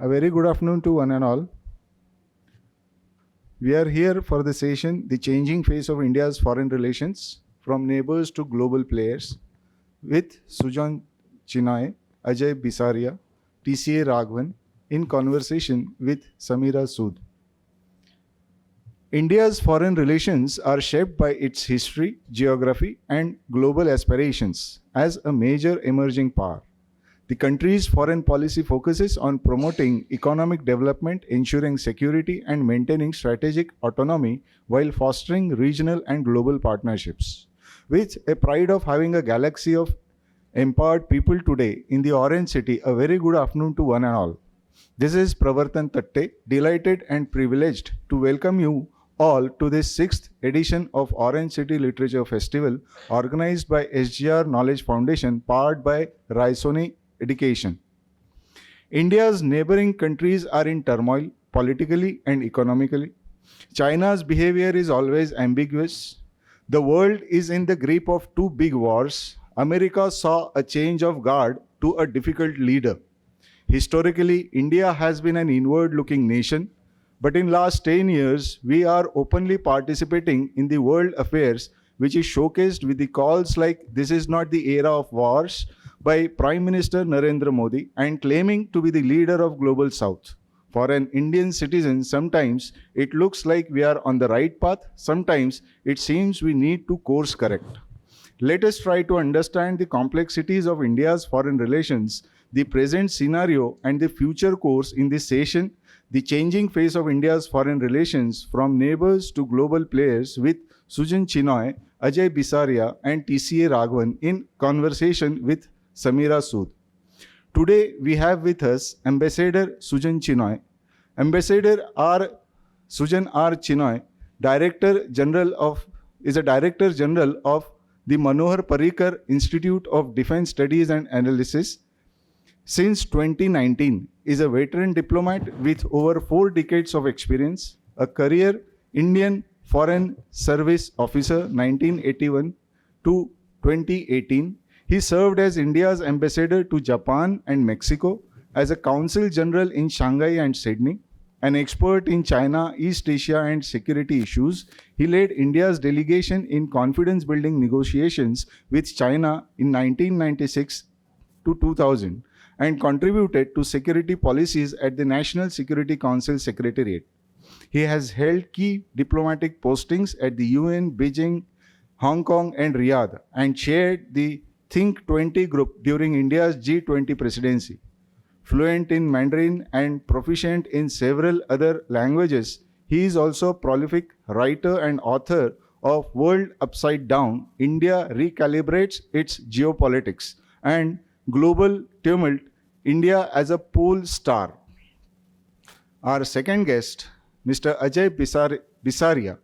A very good afternoon to one and all. We are here for the session, The Changing Face of India's Foreign Relations, from Neighbors to Global Players, with Sujan Chinoy, Ajay Bisaria TCA Raghavan, in conversation with Samira Sood. India's foreign relations are shaped by its history, geography, and global aspirations as a major emerging power. The country's foreign policy focuses on promoting economic development, ensuring security, and maintaining strategic autonomy while fostering regional and global partnerships. With a pride of having a galaxy of empowered people today in the Orange City, a very good afternoon to one and all. This is Pravartan Tatte, delighted and privileged to welcome you all to this 6th edition of Orange City Literature Festival, organized by SGR Knowledge Foundation, powered by Raisoni Education. India's neighboring countries are in turmoil politically and economically. China's behavior is always ambiguous. The world is in the grip of two big wars. America saw a change of guard to a difficult leader. Historically, India has been an inward-looking nation, but in last 10 years, we are openly participating in the world affairs, which is showcased with the calls like "This is not the era of wars" by Prime Minister Narendra Modi and claiming to be the leader of Global South. For an Indian citizen, sometimes it looks like we are on the right path, sometimes it seems we need to course correct. Let us try to understand the complexities of India's foreign relations, the present scenario, and the future course in this session, The Changing Face of India's Foreign Relations, from Neighbors to Global Players, with Sujan Chinoy, Ajay Bisaria, and TCA Raghavan, in conversation with Samira Sood. Today we have with us Ambassador Sujan Chinoy. Ambassador Sujan R. Chinoy, is a Director General of the Manohar Parrikar Institute of Defense Studies and Analysis. Since 2019, is a veteran diplomat with over 4 decades of experience, a career Indian Foreign Service Officer 1981 to 2018. He served as India's ambassador to Japan and Mexico, as a Consul General in Shanghai and Sydney, an expert in China, East Asia, and security issues. He led India's delegation in confidence-building negotiations with China in 1996 to 2000 and contributed to security policies at the National Security Council Secretariat. He has held key diplomatic postings at the UN, Beijing, Hong Kong, and Riyadh, and chaired the Think 20 group during India's G20 presidency. Fluent in Mandarin and proficient in several other languages, he is also a prolific writer and author of World Upside Down, India Recalibrates Its Geopolitics, and Global Tumult, India as a Pole Star. Our second guest, Mr. Ajay Bisaria.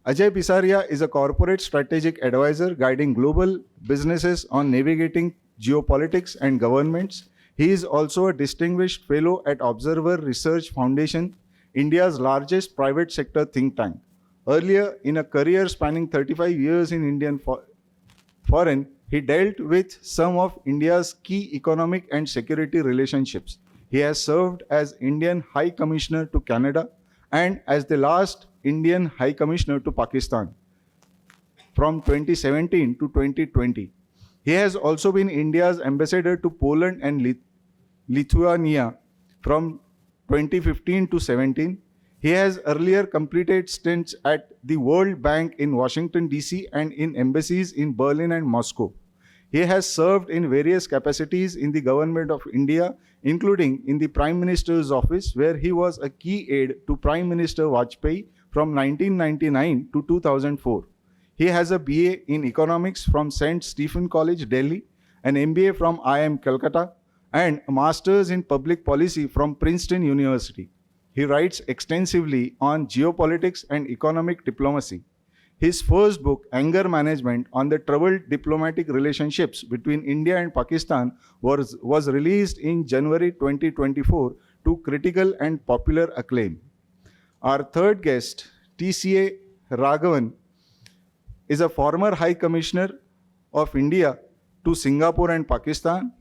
Ajay Bisaria is a corporate strategic advisor guiding global businesses on navigating geopolitics and governments. He is also a distinguished fellow at Observer Research Foundation, India's largest private sector think tank. Earlier, in a career spanning 35 years in Indian foreign, he dealt with some of India's key economic and security relationships. He has served as Indian High Commissioner to Canada and as the last Indian High Commissioner to Pakistan from 2017 to 2020. He has also been India's ambassador to Poland and Lithuania from 2015 to 17. He has earlier completed stints at the World Bank in Washington, D.C. and in embassies in Berlin and Moscow. He has served in various capacities in the government of India, including in the Prime Minister's office, where he was a key aide to Prime Minister Vajpayee from 1999 to 2004. He has a BA in Economics from St. Stephen College, Delhi, an MBA from IIM Calcutta, and a Master's in Public Policy from Princeton University. He writes extensively on geopolitics and economic diplomacy. His first book, Anger Management, on the troubled diplomatic relationships between India and Pakistan was released in January 2024 to critical and popular acclaim. Our third guest, TCA Raghavan, is a former High Commissioner of India to Singapore and Pakistan.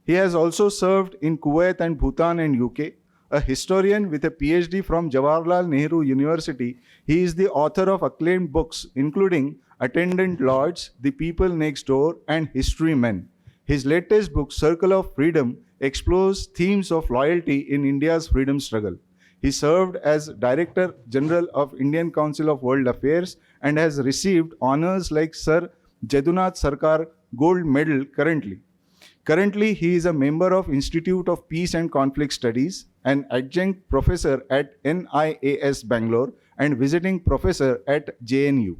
He has also served in Kuwait and Bhutan and UK. A historian with a PhD from Jawaharlal Nehru University, he is the author of acclaimed books including Attendant Lords, The People Next Door, and History Men. His latest book, Circle of Freedom, explores themes of loyalty in India's freedom struggle. He served as Director General of Indian Council of World Affairs and has received honors like Sir Jadunath Sarkar Gold Medal currently. Currently, he is a member of Institute of Peace and Conflict Studies, an adjunct professor at NIAS Bangalore, and visiting professor at JNU.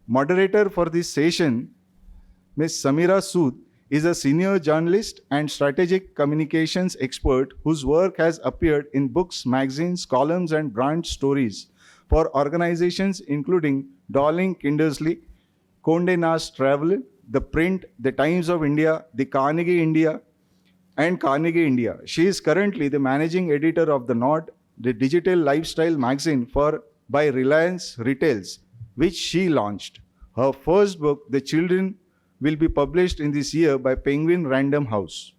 Moderator for this session, Ms. Samira Sood, is a senior journalist and strategic communications expert whose work has appeared in books, magazines, columns, and brand stories for organizations including Darling Kindersley, Condé Nast Travel, The Print, The Times of India, The Carnegie India, and Carnegie India. She is currently the managing editor of The Nod, the digital lifestyle magazine by Reliance Retails, which she launched. Her first book, The Children, will be published in this year by Penguin Random House.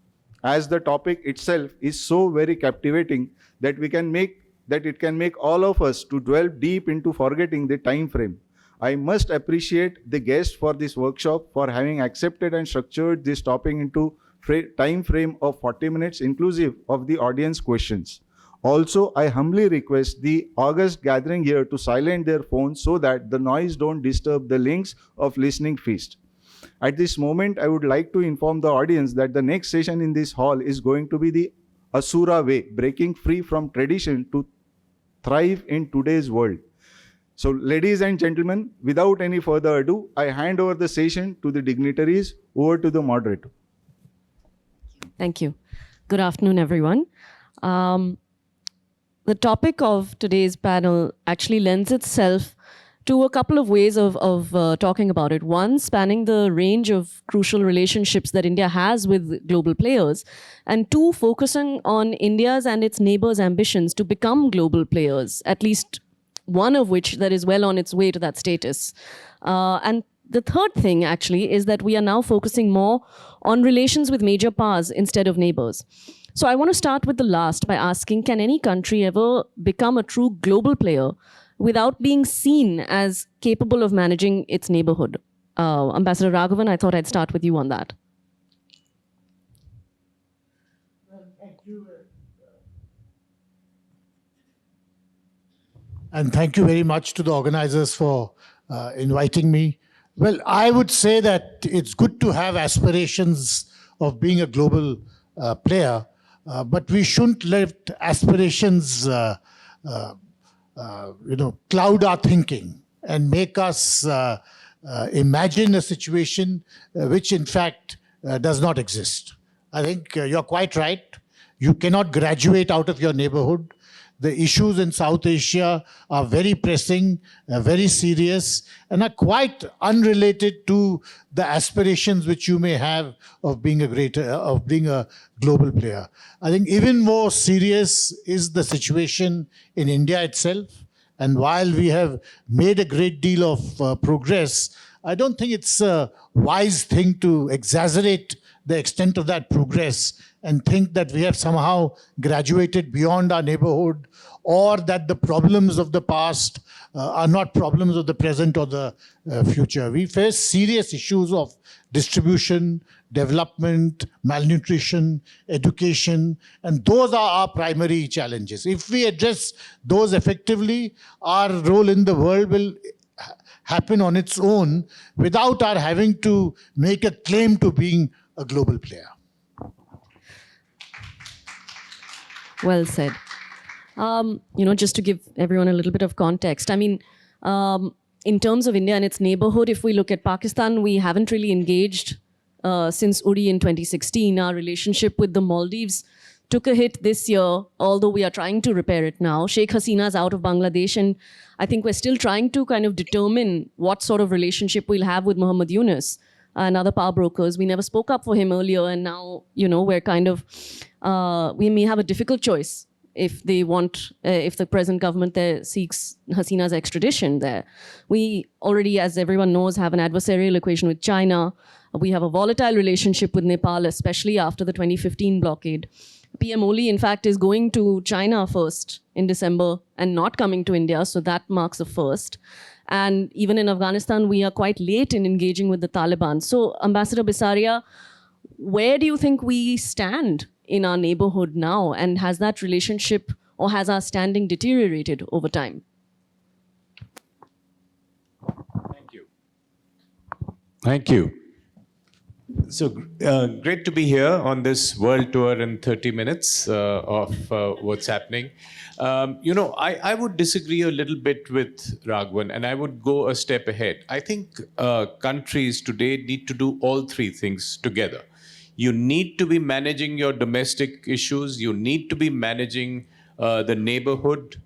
As the topic itself is so very captivating that it can make all of us to delve deep into forgetting the time frame. I must appreciate the guest for this workshop for having accepted and structured this topic into time frame of 40 minutes inclusive of the audience questions. Also, I humbly request the august gathering here to silence their phones so that the noise don't disturb the links of listening feast. At this moment, I would like to inform the audience that the next session in this hall is going to be the Asura Way, breaking free from tradition to thrive in today's world. So, ladies and gentlemen, without any further ado, I hand over the session to the dignitaries. Over to the moderator. Thank you. Good afternoon, everyone. The topic of today's panel actually lends itself to a couple of ways of talking about it. One, spanning the range of crucial relationships that India has with global players. And two, focusing on India's and its neighbors' ambitions to become global players, at least one of which that is well on its way to that status. And the third thing, actually, is that we are now focusing more on relations with major powers instead of neighbors. So I want to start with the last by asking, can any country ever become a true global player without being seen as capable of managing its neighborhood? Ambassador Raghavan, I thought I'd start with you on that. Well, thank you. And thank you very much to the organizers for inviting me. Well, I would say that it's good to have aspirations of being a global player, but we shouldn't let aspirations cloud our thinking and make us imagine a situation which in fact does not exist. I think you're quite right. You cannot graduate out of your neighborhood. The issues in South Asia are very pressing, very serious, and are quite unrelated to the aspirations which you may have of being a global player. I think even more serious is the situation in India itself. And while we have made a great deal of progress, I don't think it's a wise thing to exaggerate the extent of that progress and think that we have somehow graduated beyond our neighborhood, or that the problems of the past are not problems of the present or the future. We face serious issues of distribution, development, malnutrition, education, and those are our primary challenges. If we address those effectively, our role in the world will happen on its own without our having to make a claim to being a global player. Well said. Just to give everyone a little bit of context, I mean, in terms of India and its neighborhood, if we look at Pakistan, we haven't really engaged since Uri in 2016. Our relationship with the Maldives took a hit this year, although we are trying to repair it now. Sheikh Hasina's out of Bangladesh, and I think we're still trying to kind of determine what sort of relationship we'll have with Muhammad Yunus and other power brokers. We never spoke up for him earlier, and now, we're kind of, we may have a difficult choice if they want, if the present government there seeks Hasina's extradition there. We already, as everyone knows, have an adversarial equation with China. We have a volatile relationship with Nepal, especially after the 2015 blockade. PM Oli, in fact, is going to China first in December and not coming to India, so that marks a first. And even in Afghanistan, we are quite late in engaging with the Taliban. So, Ambassador Bisaria, where do you think we stand in our neighborhood now? And has that relationship or has our standing deteriorated over time? Thank you. Thank you. So great to be here on this world tour in 30 minutes of what's happening. I would disagree a little bit with Raghavan, and I would go a step ahead. I think countries today need to do all three things together. You need to be managing your domestic issues. You need to be managing the neighborhood.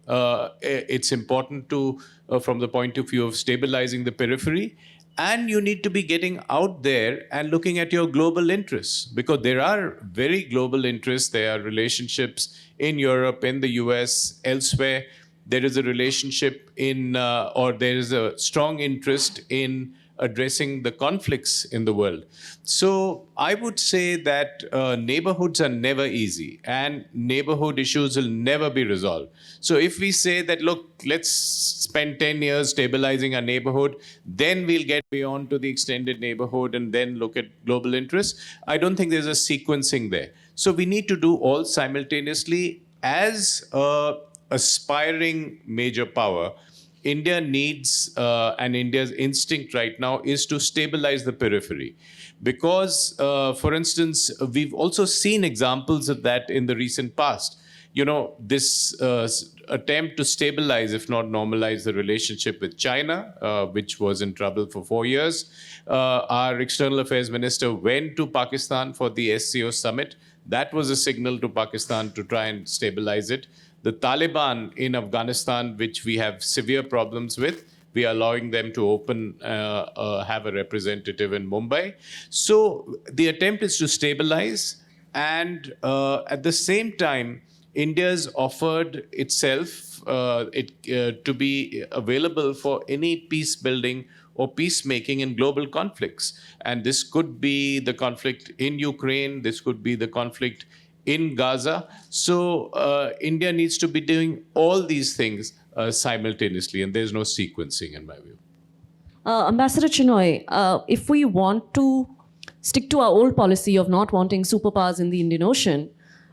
It's important to, from the point of view of stabilizing the periphery. And you need to be getting out there and looking at your global interests, because there are very global interests. There are relationships in Europe, in the US, elsewhere. There is a relationship in, or there is a strong interest in addressing the conflicts in the world. So I would say that neighborhoods are never easy, and neighborhood issues will never be resolved. So if we say that, look, let's spend 10 years stabilizing our neighborhood, then we'll get beyond to the extended neighborhood and then look at global interests, I don't think there's a sequencing there. So we need to do all simultaneously. As an aspiring major power, India needs, and India's instinct right now is to stabilize the periphery. Because, for instance, we've also seen examples of that in the recent past. You know, this attempt to stabilize, if not normalize, the relationship with China, which was in trouble for 4 years. Our external affairs minister went to Pakistan for the SCO summit. That was a signal to Pakistan to try and stabilize it. The Taliban in Afghanistan, which we have severe problems with, we are allowing them to have a representative in Mumbai. So the attempt is to stabilize, and at the same time, India's offered itself to be available for any peace building or peacemaking in global conflicts. And this could be the conflict in Ukraine, this could be the conflict in Gaza. So India needs to be doing all these things simultaneously, and there's no sequencing in my view. Ambassador Chinoy, if we want to stick to our old policy of not wanting superpowers in the Indian Ocean,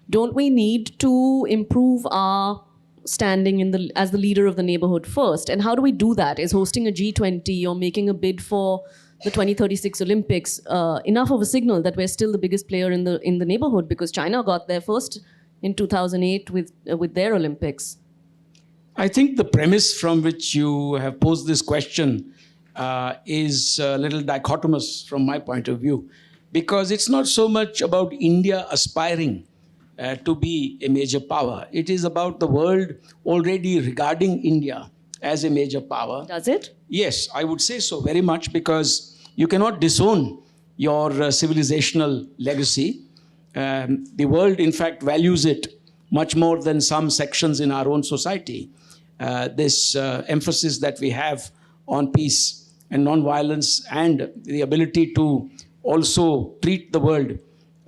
don't we need to improve our standing as the leader of the neighborhood first? And how do we do that? Is hosting a G20 or making a bid for the 2036 Olympics enough of a signal that we're still the biggest player in the neighborhood, because China got there first in 2008 with their Olympics? I think the premise from which you have posed this question is a little dichotomous from my point of view, because it's not so much about India aspiring to be a major power. It is about the world already regarding India as a major power. Does it? Yes, I would say so very much, because you cannot disown your civilizational legacy. The world, in fact, values it much more than some sections in our own society. This emphasis that we have on peace and non-violence, and the ability to also treat the world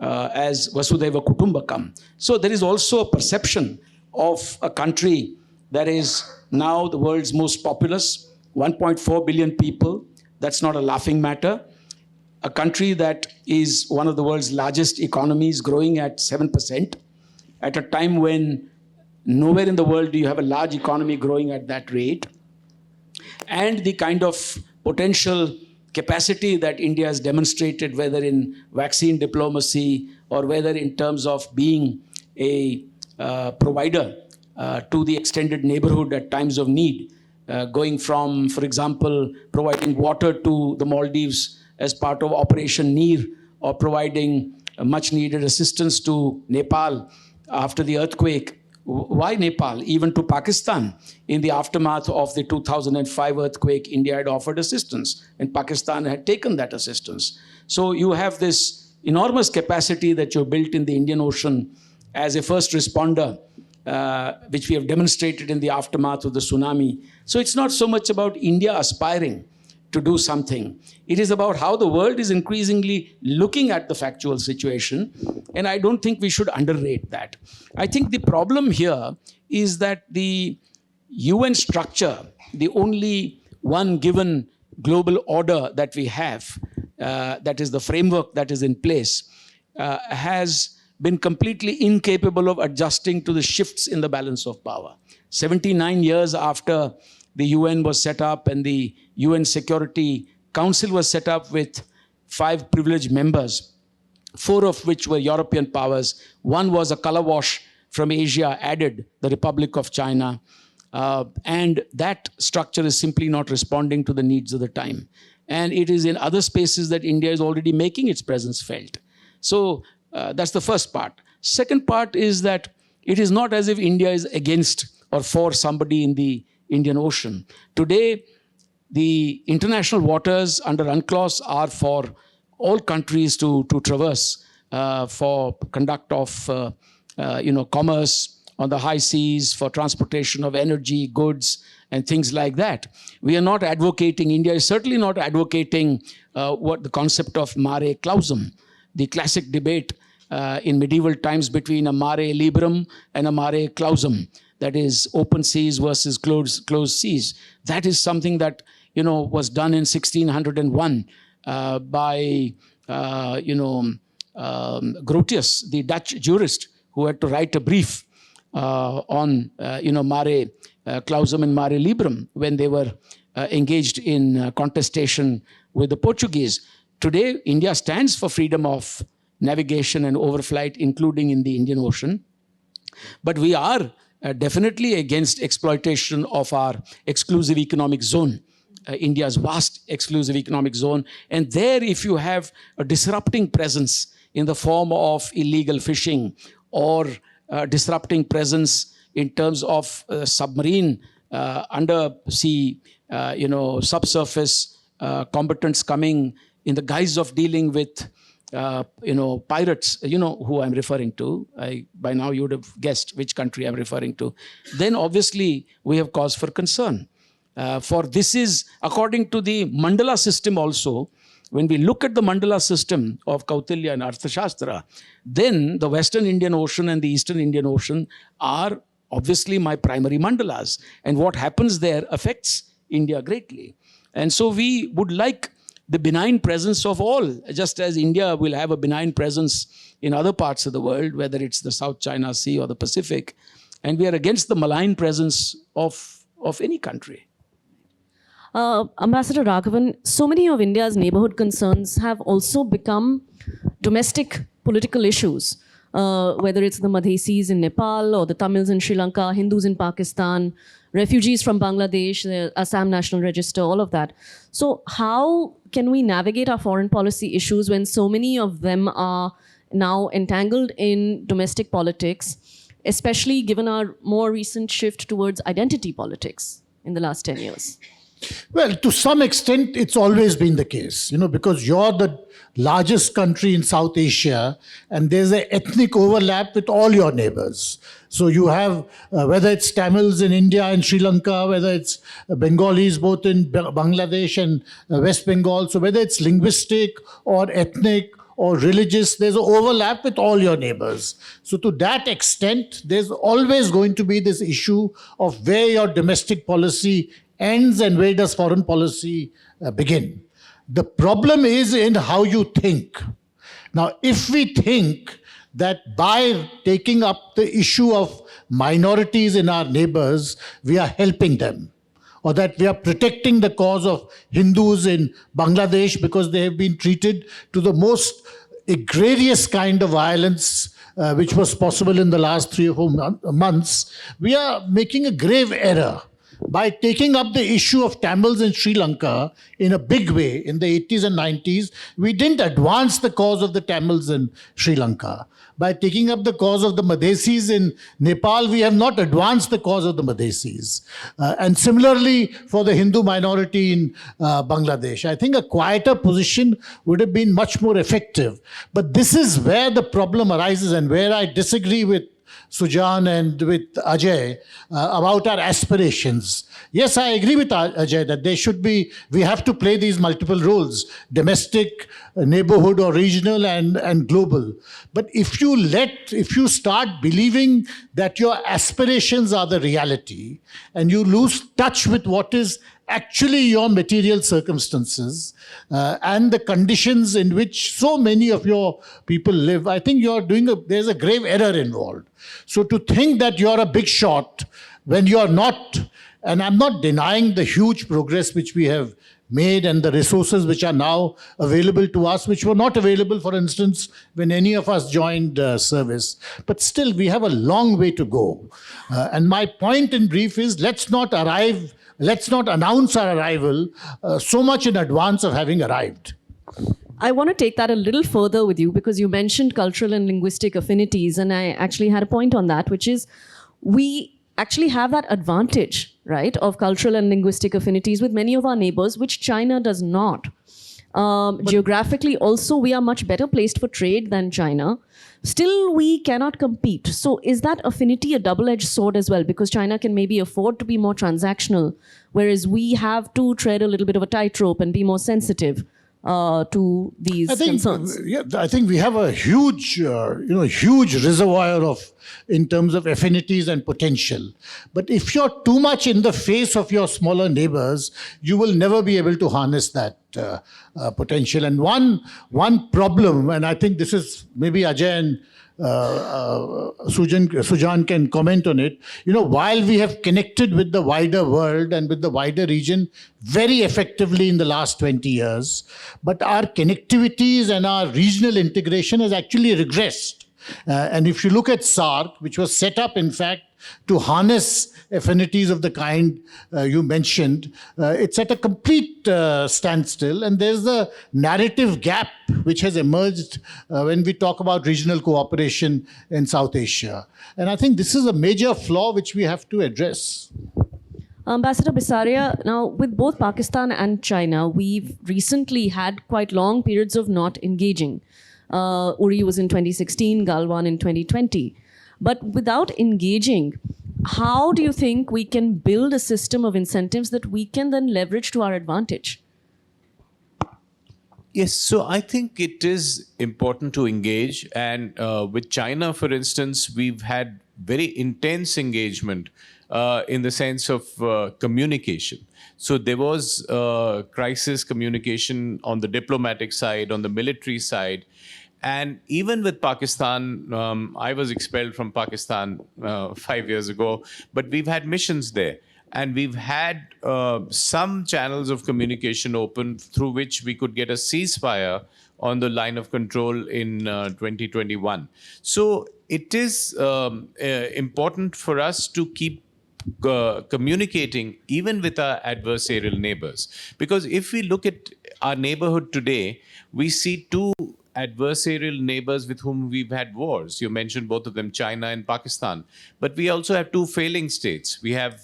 as Vasudhaiva Kutumbakam. So there is also a perception of a country that is now the world's most populous, 1.4 billion people. That's not a laughing matter. A country that is one of the world's largest economies, growing at 7%, at a time when nowhere in the world do you have a large economy growing at that rate. And the kind of potential capacity that India has demonstrated, whether in vaccine diplomacy or whether in terms of being a provider to the extended neighborhood at times of need, going from, for example, providing water to the Maldives as part of Operation Neer, or providing much needed assistance to Nepal after the earthquake. Why Nepal? Even to Pakistan. In the aftermath of the 2005 earthquake, India had offered assistance, and Pakistan had taken that assistance. So you have this enormous capacity that you built in the Indian Ocean as a first responder which we have demonstrated in the aftermath of the tsunami. So it's not so much about India aspiring to do something. It is about how the world is increasingly looking at the factual situation. And I don't think we should underrate that. I think the problem here is that the UN structure, the only one given global order that we have, that is the framework that is in place, has been completely incapable of adjusting to the shifts in the balance of power. 79 years after the UN was set up and the UN Security Council was set up with 5 privileged members, 4 of which were European powers. 1 was a color wash from Asia added, the Republic of China. And that structure is simply not responding to the needs of the time. And it is in other spaces that India is already making its presence felt. So that's the first part. Second part is that it is not as if India is against or for somebody in the Indian Ocean. Today, the international waters under UNCLOS are for all countries to traverse for conduct of commerce on the high seas, for transportation of energy, goods, and things like that. We are not advocating, India is certainly not advocating what the concept of mare clausum, the classic debate in medieval times between a mare liberum and a mare clausum. That is open seas versus closed seas. That is something that was done in 1601 by Grotius, the Dutch jurist, who had to write a brief on mare clausum and mare liberum when they were engaged in contestation with the Portuguese. Today, India stands for freedom of navigation and overflight, including in the Indian Ocean. But we are definitely against exploitation of our exclusive economic zone, India's vast exclusive economic zone. And there, if you have a disrupting presence in the form of illegal fishing or disrupting presence in terms of submarine, undersea, subsurface combatants coming in the guise of dealing with pirates, who I'm referring to. By now you would have guessed which country I'm referring to. Then obviously we have cause for concern. For this is, according to the mandala system also, when we look at the mandala system of Kautilya and Arthashastra, then the Western Indian Ocean and the Eastern Indian Ocean are obviously my primary mandalas. And what happens there affects India greatly. And so we would like the benign presence of all, just as India will have a benign presence in other parts of the world, whether it's the South China Sea or the Pacific. And we are against the malign presence of any country. Ambassador Raghavan, so many of India's neighborhood concerns have also become domestic political issues, whether it's the Madhesis in Nepal or the Tamils in Sri Lanka, Hindus in Pakistan, refugees from Bangladesh, the Assam National Register, all of that. So how can we navigate our foreign policy issues when so many of them are now entangled in domestic politics, especially given our more recent shift towards identity politics in the last 10 years? Well, to some extent, it's always been the case, because you're the largest country in South Asia and there's an ethnic overlap with all your neighbors. So you have, whether it's Tamils in India and Sri Lanka, whether it's Bengalis both in Bangladesh and West Bengal, so whether it's linguistic or ethnic or religious, there's an overlap with all your neighbors. So to that extent, there's always going to be this issue of where your domestic policy ends and where does foreign policy begin. The problem is in how you think. Now, if we think that by taking up the issue of minorities in our neighbors, we are helping them, or that we are protecting the cause of Hindus in Bangladesh because they have been treated to the most egregious kind of violence which was possible in the last 3 or 4 months, we are making a grave error. By taking up the issue of Tamils in Sri Lanka in a big way in the 80s and 90s, we didn't advance the cause of the Tamils in Sri Lanka. By taking up the cause of the Madhesis in Nepal, we have not advanced the cause of the Madhesis. And similarly, for the Hindu minority in Bangladesh, I think a quieter position would have been much more effective. But this is where the problem arises and where I disagree with Sujan and with Ajay about our aspirations. Yes, I agree with Ajay that we have to play these multiple roles, domestic, neighborhood or regional and global. But if you start believing that your aspirations are the reality and you lose touch with what is actually your material circumstances and the conditions in which so many of your people live, I think there's a grave error involved. So to think that you're a big shot when you're not, and I'm not denying the huge progress which we have made and the resources which are now available to us, which were not available, for instance, when any of us joined service. But still, we have a long way to go. And my point in brief is, let's not announce our arrival so much in advance of having arrived. I want to take that a little further with you because you mentioned cultural and linguistic affinities, and I actually had a point on that, which is we actually have that advantage, right, of cultural and linguistic affinities with many of our neighbors, which China does not. Geographically, also, we are much better placed for trade than China. Still, we cannot compete. So is that affinity a double-edged sword as well? Because China can maybe afford to be more transactional, whereas we have to tread a little bit of a tightrope and be more sensitive to these concerns. I think we have a huge reservoir in terms of affinities and potential. But if you're too much in the face of your smaller neighbors, you will never be able to harness that potential. And one problem, and I think this is maybe Ajay and Sujan can comment on it. While we have connected with the wider world and with the wider region very effectively in the last 20 years, but our connectivities and our regional integration has actually regressed. And if you look at SARC, which was set up, in fact, to harness affinities of the kind you mentioned, it's at a complete standstill. And there's a narrative gap which has emerged when we talk about regional cooperation in South Asia. And I think this is a major flaw which we have to address. Ambassador Bisaria, now with both Pakistan and China, we've recently had quite long periods of not engaging. Uri was in 2016, Galwan in 2020. But without engaging, how do you think we can build a system of incentives that we can then leverage to our advantage? Yes, so I think it is important to engage. And with China, for instance, we've had very intense engagement in the sense of communication. So there was crisis communication on the diplomatic side, on the military side. And even with Pakistan, I was expelled from Pakistan 5 years ago, but we've had missions there. And we've had some channels of communication open through which we could get a ceasefire on the line of control in 2021. So it is important for us to keep communicating even with our adversarial neighbors. Because if we look at our neighborhood today, we see two adversarial neighbors with whom we've had wars. You mentioned both of them, China and Pakistan. But we also have two failing states. We have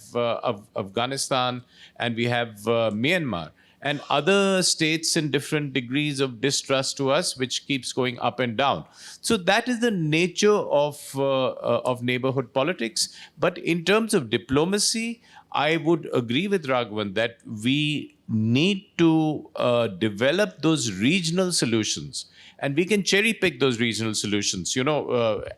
Afghanistan and we have Myanmar. And other states in different degrees of distrust to us, which keeps going up and down. So that is the nature of neighborhood politics. But in terms of diplomacy, I would agree with Raghavan that we need to develop those regional solutions. And we can cherry pick those regional solutions.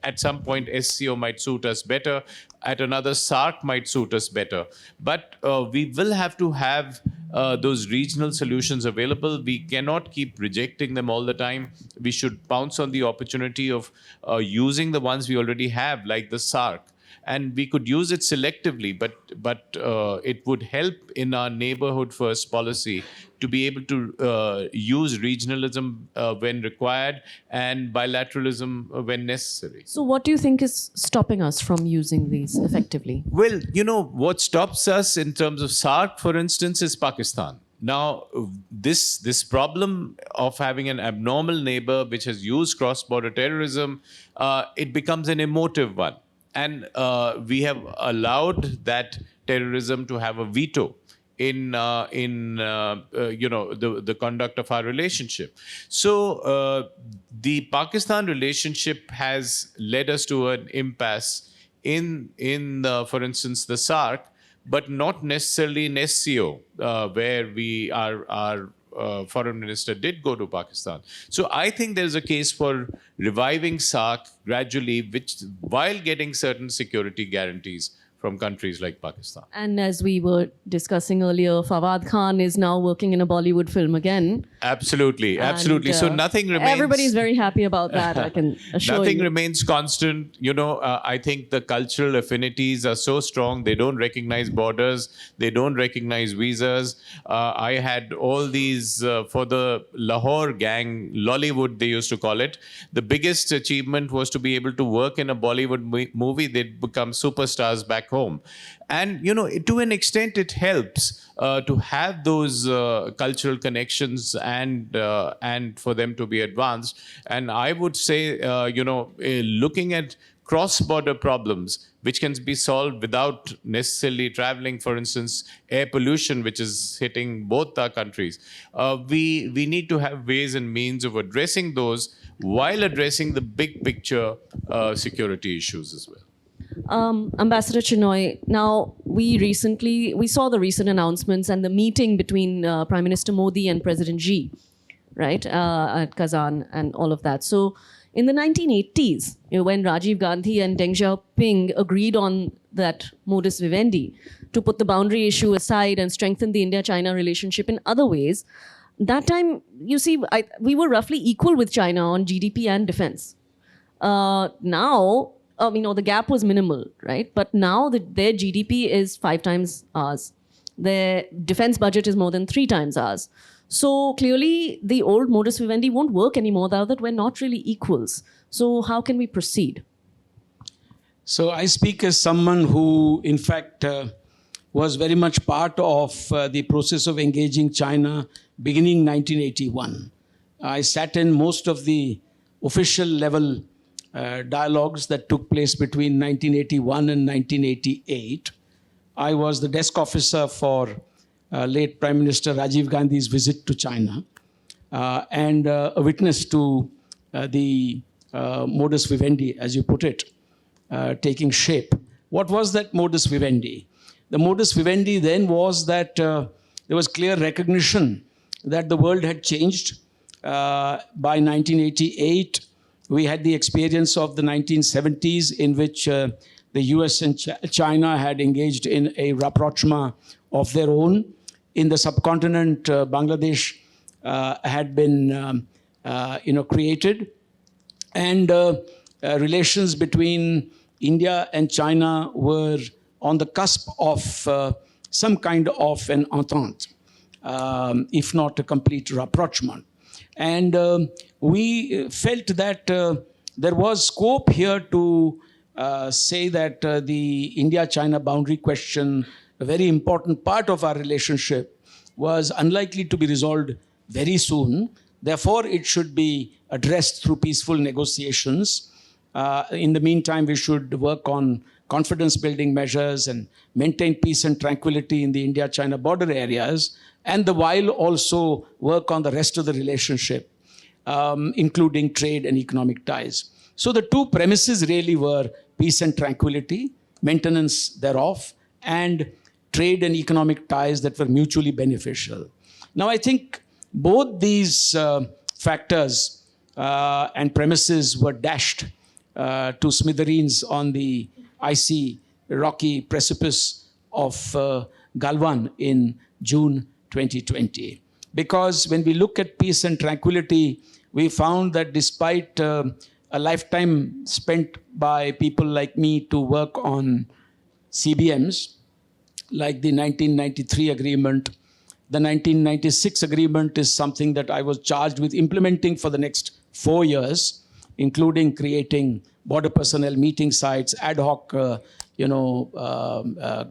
At some point, SCO might suit us better. At another, SARC might suit us better. But we will have to have those regional solutions available. We cannot keep rejecting them all the time. We should pounce on the opportunity of using the ones we already have, like the SARC. And we could use it selectively, but it would help in our neighborhood first policy to be able to use regionalism when required and bilateralism when necessary. So what do you think is stopping us from using these effectively? Well, what stops us in terms of SARC, for instance, is Pakistan. Now, this problem of having an abnormal neighbor which has used cross-border terrorism, it becomes an emotive one. And we have allowed that terrorism to have a veto in the conduct of our relationship. So the Pakistan relationship has led us to an impasse for instance, the SAARC, but not necessarily in SCO, where our foreign minister did go to Pakistan. So I think there's a case for reviving SAARC gradually, which while getting certain security guarantees from countries like Pakistan. And as we were discussing earlier, Fawad Khan is now working in a Bollywood film again. Absolutely, absolutely. And, So nothing remains. Everybody's very happy about that, I can assure Nothing you. remains constant. I think the cultural affinities are so strong. They don't recognize borders. They don't recognize visas. I had all these for the Lahore gang, Lollywood they used to call it. The biggest achievement was to be able to work in a Bollywood movie. They'd become superstars back home. And, to an extent, it helps to have those cultural connections and for them to be advanced. And I would say, looking at cross-border problems, which can be solved without necessarily traveling, for instance, air pollution, which is hitting both our countries. We need to have ways and means of addressing those while addressing the big picture security issues as well. Ambassador Chinoy, now we saw the recent announcements and the meeting between Prime Minister Modi and President Xi, right, at Kazan and all of that. So in the 1980s, when Rajiv Gandhi and Deng Xiaoping agreed on that modus vivendi to put the boundary issue aside and strengthen the India-China relationship in other ways, that time, we were roughly equal with China on GDP and defense. Now, the gap was minimal, right? But now their GDP is 5 times ours. Their defense budget is more than 3 times ours. So clearly, the old modus vivendi won't work anymore now that we're not really equals. So how can we proceed? So I speak as someone who, in fact, was very much part of the process of engaging China beginning 1981. I sat in most of the official level dialogues that took place between 1981 and 1988. I was the desk officer for late Prime Minister Rajiv Gandhi's visit to China and a witness to the modus vivendi, as you put it, taking shape. What was that modus vivendi? The modus vivendi then was that there was clear recognition that the world had changed. By 1988, we had the experience of the 1970s in which the US and China had engaged in a rapprochement of their own. In the subcontinent, Bangladesh had been created. And relations between India and China were on the cusp of some kind of an entente, if not a complete rapprochement. And we felt that there was scope here to say that the India-China boundary question, a very important part of our relationship, was unlikely to be resolved very soon. Therefore, it should be addressed through peaceful negotiations. In the meantime, we should work on confidence-building measures and maintain peace and tranquility in the India-China border areas, and the while also work on the rest of the relationship, including trade and economic ties. So the two premises really were peace and tranquility, maintenance thereof, and trade and economic ties that were mutually beneficial. Now, I think both these factors and premises were dashed to smithereens on the icy, rocky precipice of Galwan in June 2020. Because when we look at peace and tranquility, we found that despite a lifetime spent by people like me to work on CBMs, like the 1993 agreement, the 1996 agreement is something that I was charged with implementing for the next 4 years, including creating border personnel meeting sites, ad hoc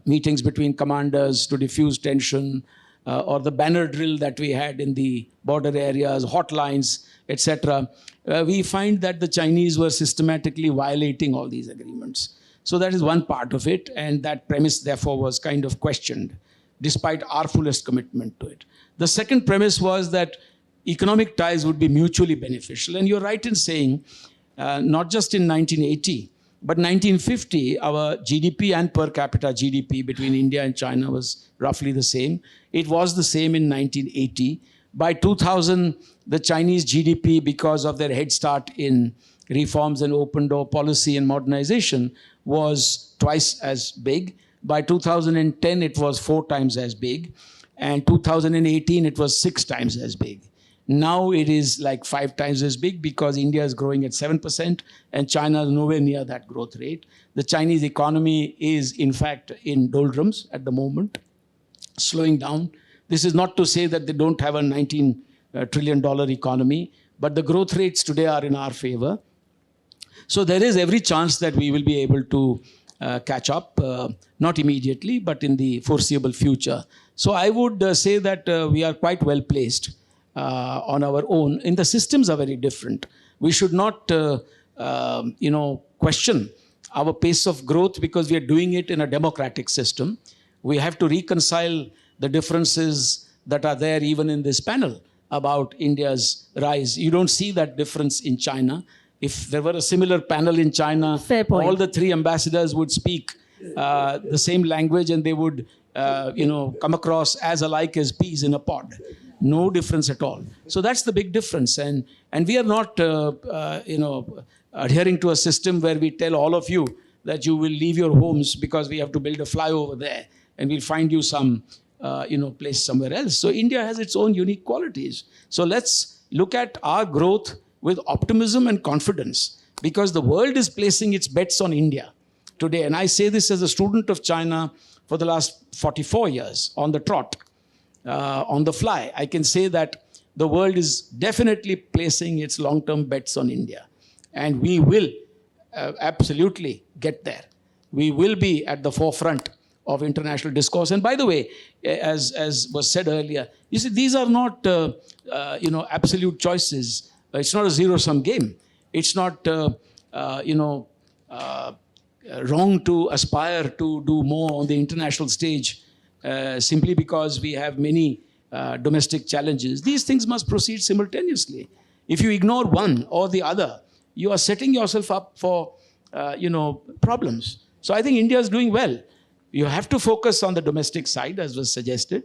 meetings between commanders to diffuse tension, or the banner drill that we had in the border areas, hotlines, etc. We find that the Chinese were systematically violating all these agreements. So that is one part of it, and that premise, therefore, was kind of questioned, despite our fullest commitment to it. The second premise was that economic ties would be mutually beneficial. And you're right in saying, not just in 1980, But 1950, our GDP and per capita GDP between India and China was roughly the same. It was the same in 1980. By 2000, the Chinese GDP, because of their head start in reforms and open door policy and modernization, was twice as big. By 2010, it was 4 times as big. And 2018, it was 6 times as big. Now it is like 5 times as big because India is growing at 7% and China is nowhere near that growth rate. The Chinese economy is, in fact, in doldrums at the moment, slowing down. This is not to say that they don't have a $19 trillion economy, but the growth rates today are in our favor. So there is every chance that we will be able to catch up, not immediately, but in the foreseeable future. So I would say that we are quite well placed on our own. And the systems are very different. We should not, question our pace of growth because we are doing it in a democratic system. We have to reconcile the differences that are there even in this panel about India's rise. You don't see that difference in China. If there were a similar panel in China, Fair point. all the 3 ambassadors would speak the same language and they would, come across as alike as peas in a pod. No difference at all. So that's the big difference. And we are not, adhering to a system where we tell all of you that you will leave your homes because we have to build a flyover there and we'll find you some, place somewhere else. So India has its own unique qualities. So let's look at our growth with optimism and confidence because the world is placing its bets on India today. And I say this as a student of China for the last 44 years on the trot. On the fly, I can say that the world is definitely placing its long-term bets on India. And we will absolutely get there. We will be at the forefront of international discourse. And by the way, as was said earlier, you see, these are not, absolute choices. It's not a zero-sum game. It's not, wrong to aspire to do more on the international stage simply because we have many domestic challenges. These things must proceed simultaneously. If you ignore one or the other, you are setting yourself up for, problems. So I think India is doing well. You have to focus on the domestic side, as was suggested.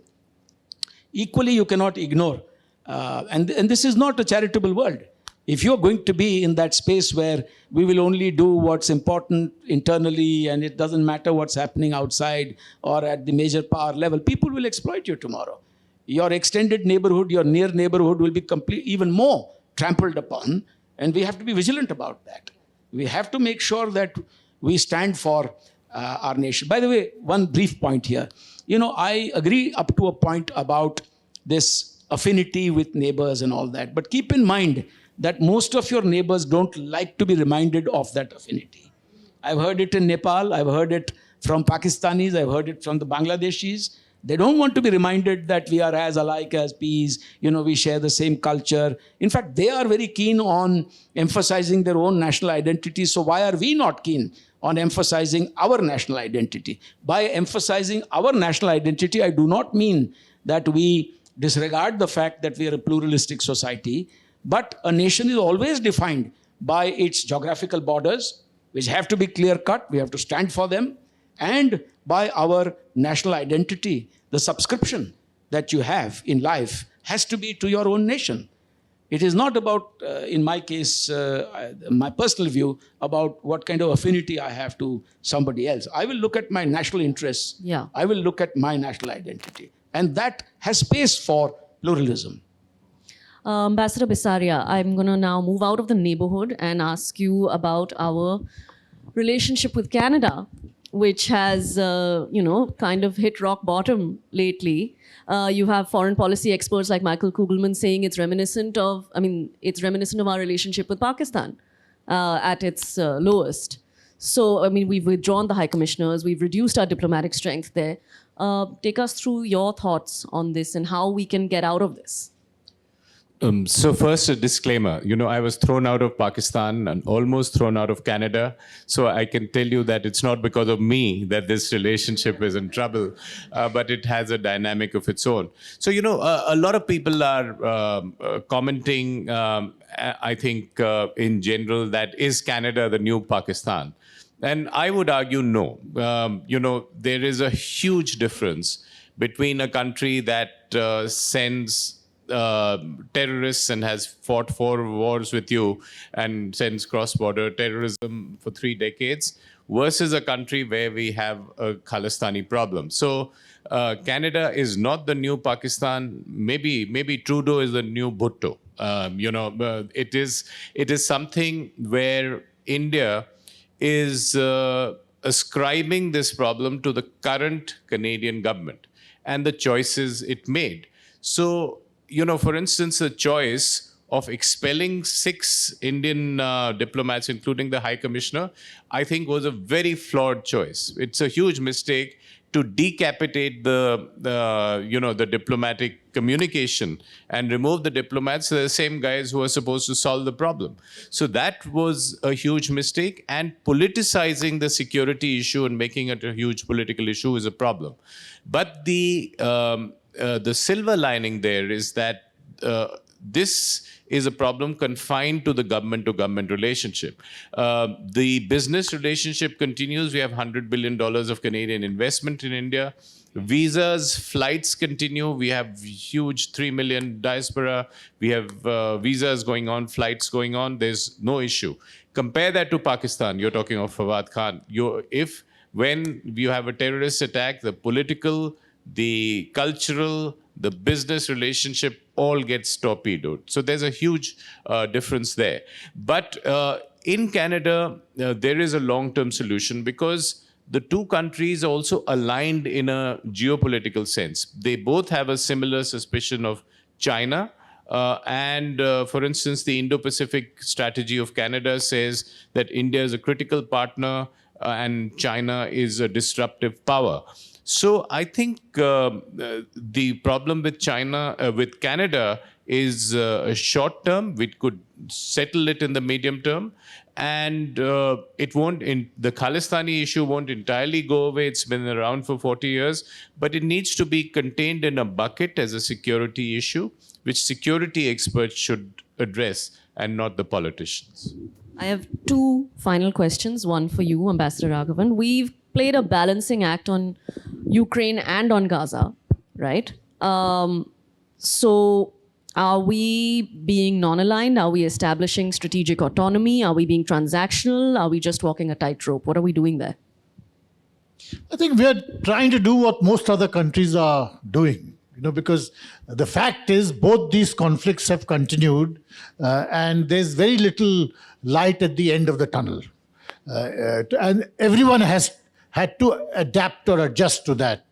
Equally, you cannot ignore. And this is not a charitable world. If you're going to be in that space where we will only do what's important internally and it doesn't matter what's happening outside or at the major power level, people will exploit you tomorrow. Your extended neighborhood, your near neighborhood will be even more trampled upon, and we have to be vigilant about that. We have to make sure that we stand for our nation. By the way, one brief point here. I agree up to a point about this affinity with neighbors and all that, but keep in mind that most of your neighbors don't like to be reminded of that affinity. I've heard it in Nepal, I've heard it from Pakistanis, I've heard it from the Bangladeshis. They don't want to be reminded that we are as alike as peas, we share the same culture. In fact, they are very keen on emphasizing their own national identity. So why are we not keen on emphasizing our national identity? By emphasizing our national identity, I do not mean that we disregard the fact that we are a pluralistic society, but a nation is always defined by its geographical borders, which have to be clear-cut. We have to stand for them. And by our national identity, the subscription that you have in life has to be to your own nation. It is not about, in my case, my personal view, about what kind of affinity I have to somebody else. I will look at my national interests. Yeah. I will look at my national identity. And that has space for pluralism. Ambassador Bisaria, I'm going to now move out of the neighborhood and ask you about our relationship with Canada, which has, kind of hit rock bottom lately. You have foreign policy experts like Michael Kugelman saying it's reminiscent of our relationship with Pakistan at its lowest. So, we've withdrawn the high commissioners, we've reduced our diplomatic strength there. Take us through your thoughts on this and how we can get out of this. So first, a disclaimer. I was thrown out of Pakistan and almost thrown out of Canada. So I can tell you that it's not because of me that this relationship is in trouble, but it has a dynamic of its own. So, a lot of people are commenting, I think, in general, that is Canada the new Pakistan? And I would argue no. There is a huge difference between a country that sends terrorists and has fought 4 wars with you and sends cross-border terrorism for 3 decades versus a country where we have a Khalistani problem. So Canada is not the new Pakistan. Maybe Trudeau is the new Bhutto. It is something where India is ascribing this problem to the current Canadian government and the choices it made. So, for instance, the choice of expelling 6 Indian diplomats, including the High Commissioner, I think was a very flawed choice. It's a huge mistake to decapitate the diplomatic communication and remove the diplomats, the same guys who are supposed to solve the problem. So that was a huge mistake, and politicizing the security issue and making it a huge political issue is a problem. But the silver lining there is that this is a problem confined to the government-to-government relationship. The business relationship continues. We have $100 billion of Canadian investment in India. Visas, flights continue. We have huge 3 million diaspora. We have visas going on, flights going on. There's no issue. Compare that to Pakistan. You're talking of Fawad Khan. When you have a terrorist attack, the political, the cultural, the business relationship all gets torpedoed. So there's a huge difference there. But in Canada, there is a long-term solution because the two countries are also aligned in a geopolitical sense. They both have a similar suspicion of China. For instance, the Indo-Pacific strategy of Canada says that India is a critical partner and China is a disruptive power. So I think the problem with with Canada is short term. We could settle it in the medium term, and it won't. The Khalistani issue won't entirely go away. It's been around for 40 years, but it needs to be contained in a bucket as a security issue, which security experts should address and not the politicians. I have 2 final questions, one for you, Ambassador Raghavan. We've played a balancing act on Ukraine and on Gaza, right? So are we being non-aligned? Are we establishing strategic autonomy? Are we being transactional? Are we just walking a tightrope? What are we doing there? I think we are trying to do what most other countries are doing, because the fact is both these conflicts have continued and there's very little light at the end of the tunnel. And everyone has had to adapt or adjust to that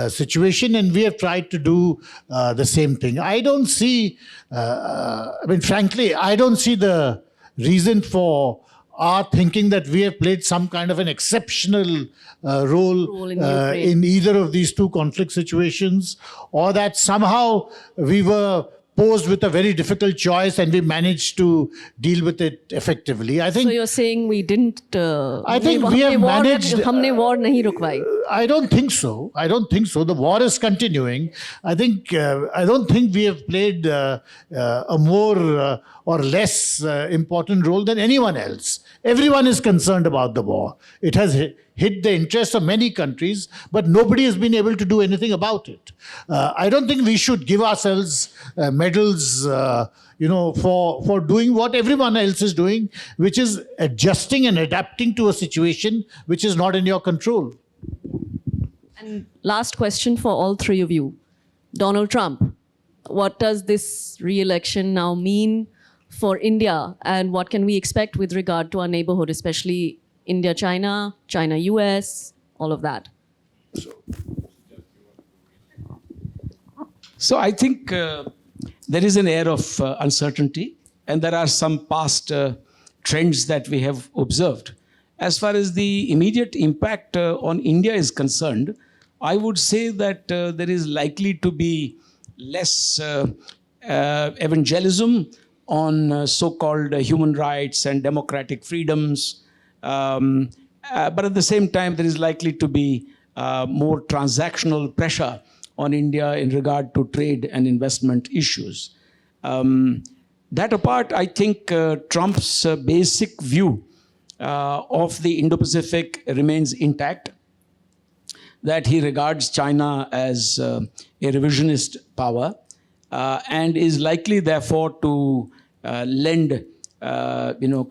situation, and we have tried to do the same thing. I don't see, frankly, I don't see the reason for our thinking that we have played some kind of an exceptional role in either of these 2 conflict situations, or that somehow we were posed with a very difficult choice and we managed to deal with it effectively. I think. So you're saying we didn't. I think we have managed. Humne war nahi rukwai. I don't think so. The war is continuing. I don't think we have played a more or less important role than anyone else. Everyone is concerned about the war. It has hit the interests of many countries, but nobody has been able to do anything about it. I don't think we should give ourselves medals, for doing what everyone else is doing, which is adjusting and adapting to a situation which is not in your control. And last question for all 3 of you. Donald Trump, what does this re-election now mean for India, and what can we expect with regard to our neighborhood, especially India-China, China-US, all of that? So I think there is an air of uncertainty, and there are some past trends that we have observed. As far as the immediate impact on India is concerned, I would say that there is likely to be less evangelism on so-called human rights and democratic freedoms. But at the same time, there is likely to be more transactional pressure on India in regard to trade and investment issues. That apart, I think Trump's basic view of the Indo-Pacific remains intact, that he regards China as a revisionist power and is likely, therefore, to lend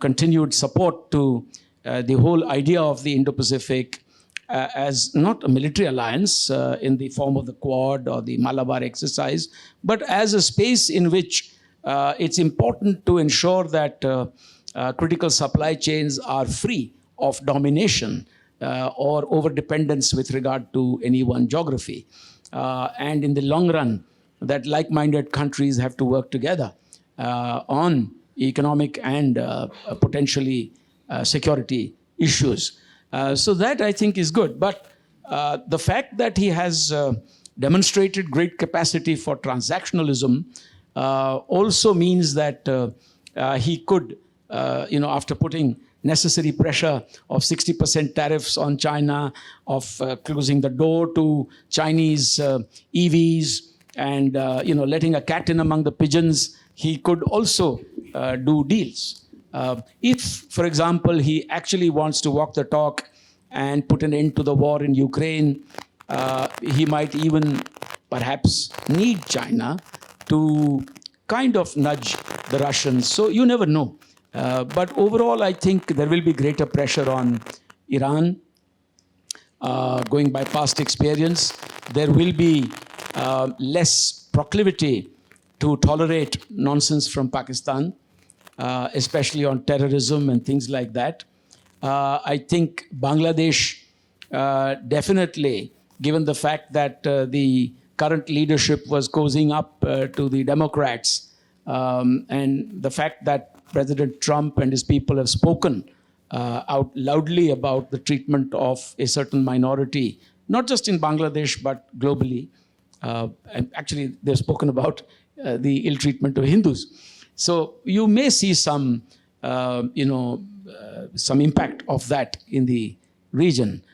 continued support to the whole idea of the Indo-Pacific as not a military alliance in the form of the Quad or the Malabar exercise, but as a space in which it's important to ensure that critical supply chains are free of domination or over-dependence with regard to any one geography. And in the long run, that like-minded countries have to work together on economic and potentially security issues. So that, I think, is good. But the fact that he has demonstrated great capacity for transactionalism also means that he could, after putting necessary pressure of 60% tariffs on China, of closing the door to Chinese EVs, and letting a cat in among the pigeons, he could also do deals. If, for example, he actually wants to walk the talk and put an end to the war in Ukraine, he might even perhaps need China to kind of nudge the Russians. So you never know. But overall, I think there will be greater pressure on Iran, going by past experience. There will be less proclivity to tolerate nonsense from Pakistan, especially on terrorism and things like that. I think Bangladesh definitely, given the fact that the current leadership was cozying up to the Democrats, and the fact that President Trump and his people have spoken out loudly about the treatment of a certain minority, not just in Bangladesh, but globally. And actually, they've spoken about the ill treatment of Hindus. So you may see some, some impact of that in the region.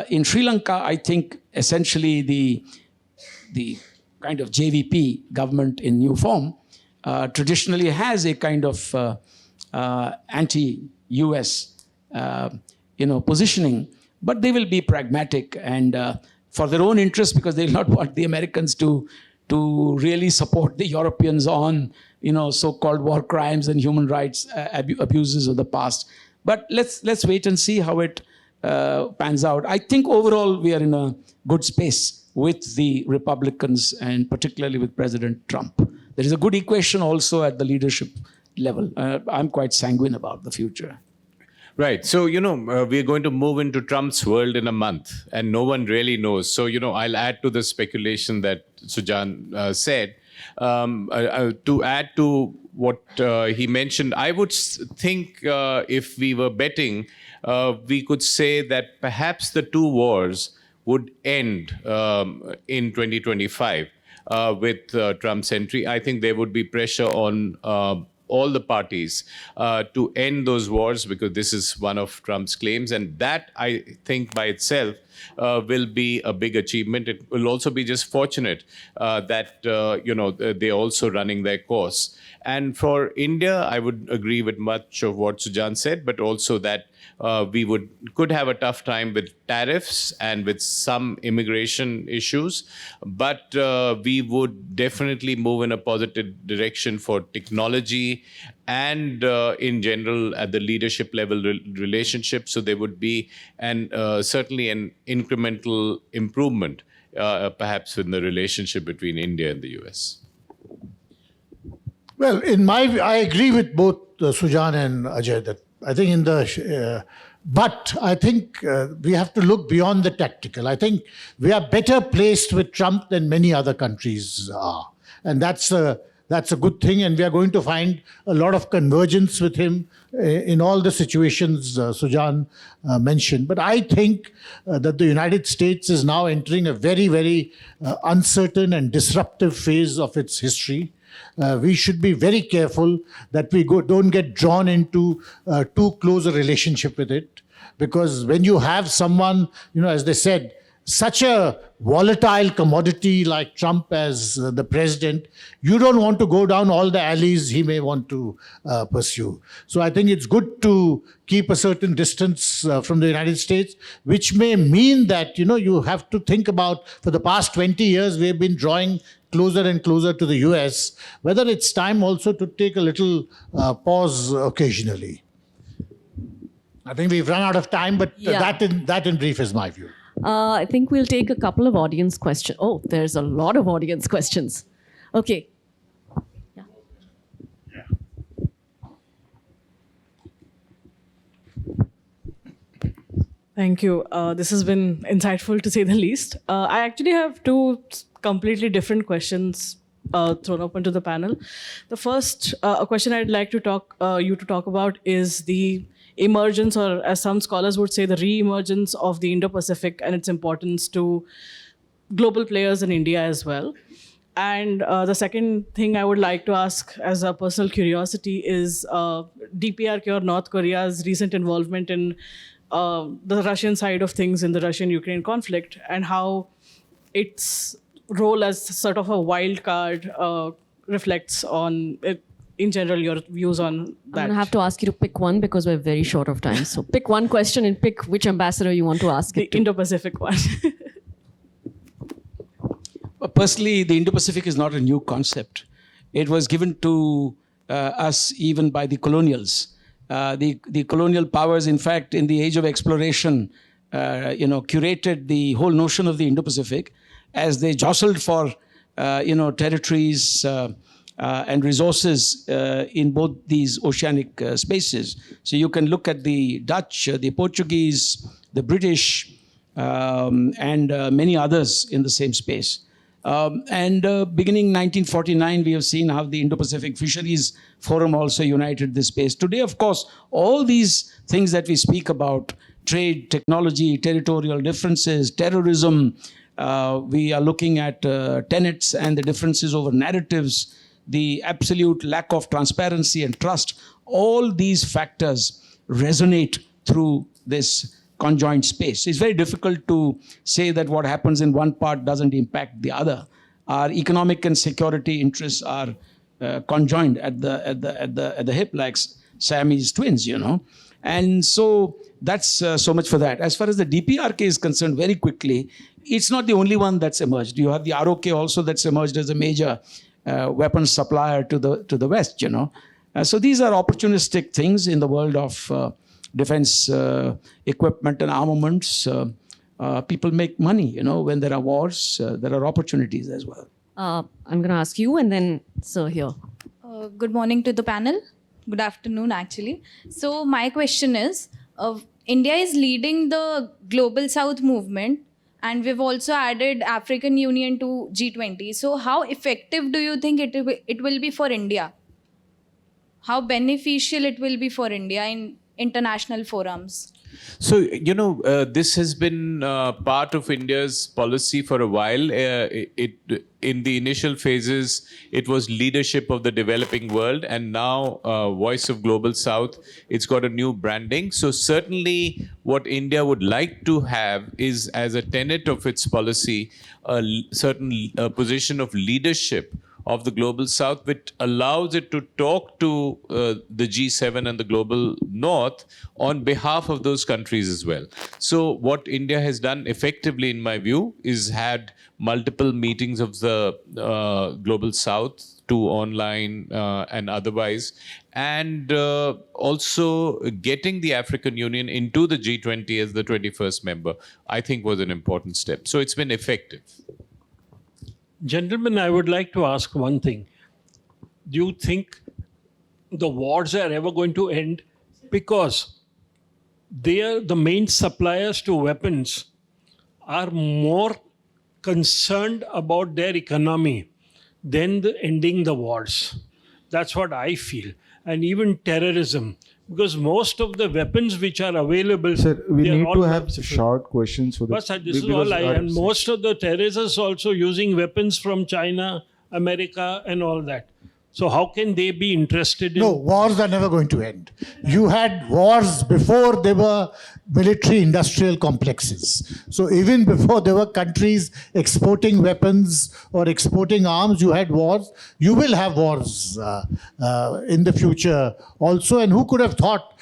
In Sri Lanka, I think essentially the kind of JVP government in new form traditionally has a kind of anti-US, positioning, but they will be pragmatic and for their own interest, because they will not want the Americans to really support the Europeans on, so-called war crimes and human rights abuses of the past. But let's wait and see how it pans out. I think overall we are in a good space with the Republicans and particularly with President Trump. There is a good equation also at the leadership level. I'm quite sanguine about the future. Right. So, we're going to move into Trump's world in a month, and no one really knows. So, I'll add to the speculation that Sujan said. To add to what he mentioned, I would think if we were betting, we could say that perhaps the two wars would end in 2025 with Trump's entry. I think there would be pressure on all the parties to end those wars, because this is one of Trump's claims. And that, I think, by itself will be a big achievement. It will also be just fortunate that, they're also running their course. And for India, I would agree with much of what Sujan said, but also that we could have a tough time with tariffs and with some immigration issues, but we would definitely move in a positive direction for technology and in general at the leadership level relationship. So there would be certainly an incremental improvement perhaps in the relationship between India and the US. Well, I agree with both Sujan and Ajay that I think but I think we have to look beyond the tactical. I think we are better placed with Trump than many other countries are. And that's a good thing. And we are going to find a lot of convergence with him in all the situations Sujan mentioned. But I think that the United States is now entering a very, very uncertain and disruptive phase of its history. We should be very careful that we don't get drawn into too close a relationship with it. Because when you have someone, as they said, such a volatile commodity like Trump as the president, you don't want to go down all the alleys he may want to pursue. So I think it's good to keep a certain distance from the United States, which may mean that, you have to think about, for the past 20 years, we've been drawing closer and closer to the US, whether it's time also to take a little pause occasionally. I think we've run out of time, but Yeah. that in brief is my view. I think we'll take a couple of audience questions. Oh, there's a lot of audience questions. Okay. Thank you. This has been insightful to say the least. I actually have two completely different questions thrown open to the panel. The first question I'd like to talk about is the emergence, or as some scholars would say, the re-emergence of the Indo-Pacific and its importance to global players in India as well. And the second thing I would like to ask as a personal curiosity is DPRK or North Korea's recent involvement in the Russian side of things in the Russian-Ukraine conflict, and how its role as sort of a wild card reflects on, in general, your views on that. I'm going to have to ask you to pick one because we're very short of time. So pick one question and pick which ambassador you want to ask The it to. Indo-Pacific one. Personally, the Indo-Pacific is not a new concept. It was given to us even by the colonials. The colonial powers, in fact, in the age of exploration, curated the whole notion of the Indo-Pacific as they jostled for, territories and resources in both these oceanic spaces. So you can look at the Dutch, the Portuguese, the British, and many others in the same space. Beginning 1949, we have seen how the Indo-Pacific Fisheries Forum also united this space. Today, of course, all these things that we speak about, trade, technology, territorial differences, terrorism, we are looking at tenets and the differences over narratives, the absolute lack of transparency and trust. All these factors resonate through this conjoined space. It's very difficult to say that what happens in one part doesn't impact the other. Our economic and security interests are conjoined at the hip, like Siamese twins, And so that's so much for that. As far as the DPRK is concerned, very quickly, it's not the only one that's emerged. You have the ROK also that's emerged as a major weapons supplier to the West, So these are opportunistic things in the world of defense equipment and armaments. People make money, when there are wars, there are opportunities as well. I'm going to ask you and then Sir here. Good morning to the panel. Good afternoon, actually. So my question is, India is leading the Global South movement, and we've also added African Union to G20. So how effective do you think it will be for India? How beneficial it will be for India in international forums? So, this has been part of India's policy for a while. In the initial phases, it was leadership of the developing world, and now Voice of Global South, it's got a new branding. So certainly what India would like to have is, as a tenet of its policy, a certain position of leadership of the Global South, which allows it to talk to the G7 and the Global North on behalf of those countries as well. So what India has done effectively, in my view, is had multiple meetings of the Global South, to online and otherwise, and also getting the African Union into the G20 as the 21st member, I think was an important step. So it's been effective. Gentlemen, I would like to ask one thing. Do you think the wars are ever going to end? Because they are the main suppliers to weapons are more concerned about their economy than ending the wars. That's what I feel. And even terrorism. Because most of the weapons which are available... Sir, we they are need all to have merciful. short questions. So But sir, this is all I... And most of the terrorists also using weapons from China, America and all that. So how can they be interested in? No, wars are never going to end. You had wars before there were military industrial complexes. So even before there were countries exporting weapons or exporting arms, you had wars. You will have wars in the future also. And who could have thought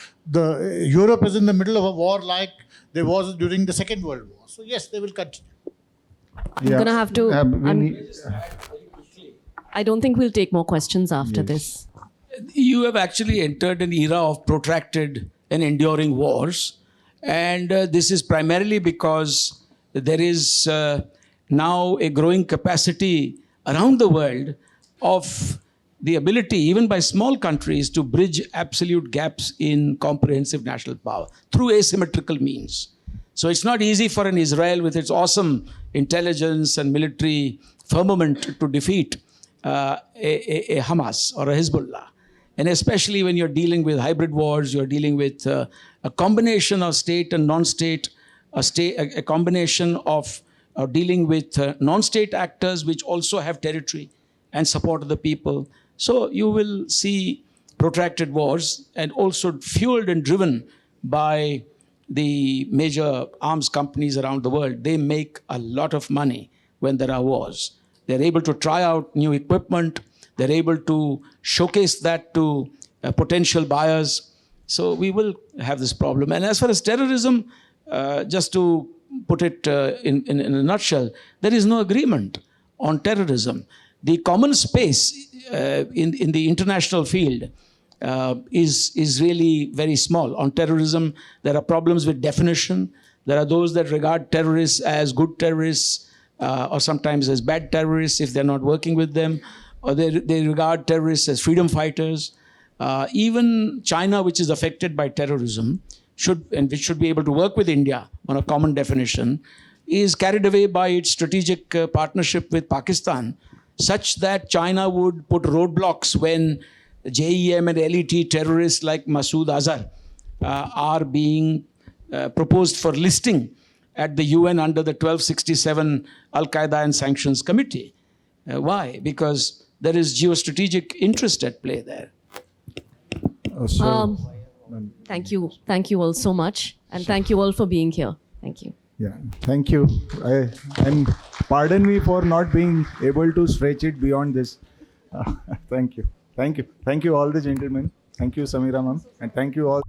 Europe is in the middle of a war like there was during the Second World War? So yes, they will continue. I'm going to have to... we need- I don't think we'll take more questions after this. You have actually entered an era of protracted and enduring wars. And this is primarily because there is now a growing capacity around the world of the ability, even by small countries, to bridge absolute gaps in comprehensive national power through asymmetrical means. So it's not easy for an Israel with its awesome intelligence and military firmament to defeat a Hamas or a Hezbollah. And especially when you're dealing with hybrid wars, you're dealing with a combination of state and non-state, a combination of dealing with non-state actors which also have territory and support of the people. So you will see protracted wars, and also fueled and driven by the major arms companies around the world. They make a lot of money when there are wars. They're able to try out new equipment. They're able to showcase that to potential buyers. So we will have this problem. And as far as terrorism, just to put it in a nutshell, there is no agreement on terrorism. The common space in the international field is really very small. On terrorism, there are problems with definition. There are those that regard terrorists as good terrorists, or sometimes as bad terrorists if they're not working with them, or they regard terrorists as freedom fighters. Even China, which is affected by terrorism, which should be able to work with India on a common definition, is carried away by its strategic partnership with Pakistan, such that China would put roadblocks when JEM and LET terrorists like Masood Azhar are being proposed for listing at the UN under the 1267 Al-Qaeda and Sanctions Committee. Why? Because there is geostrategic interest at play there. Thank you. Thank you all so much. And thank you all for being here. Thank you. Yeah, thank you. And pardon me for not being able to stretch it beyond this. Thank you. Thank you. Thank you all the gentlemen. Thank you, Samira ma'am. And thank you all.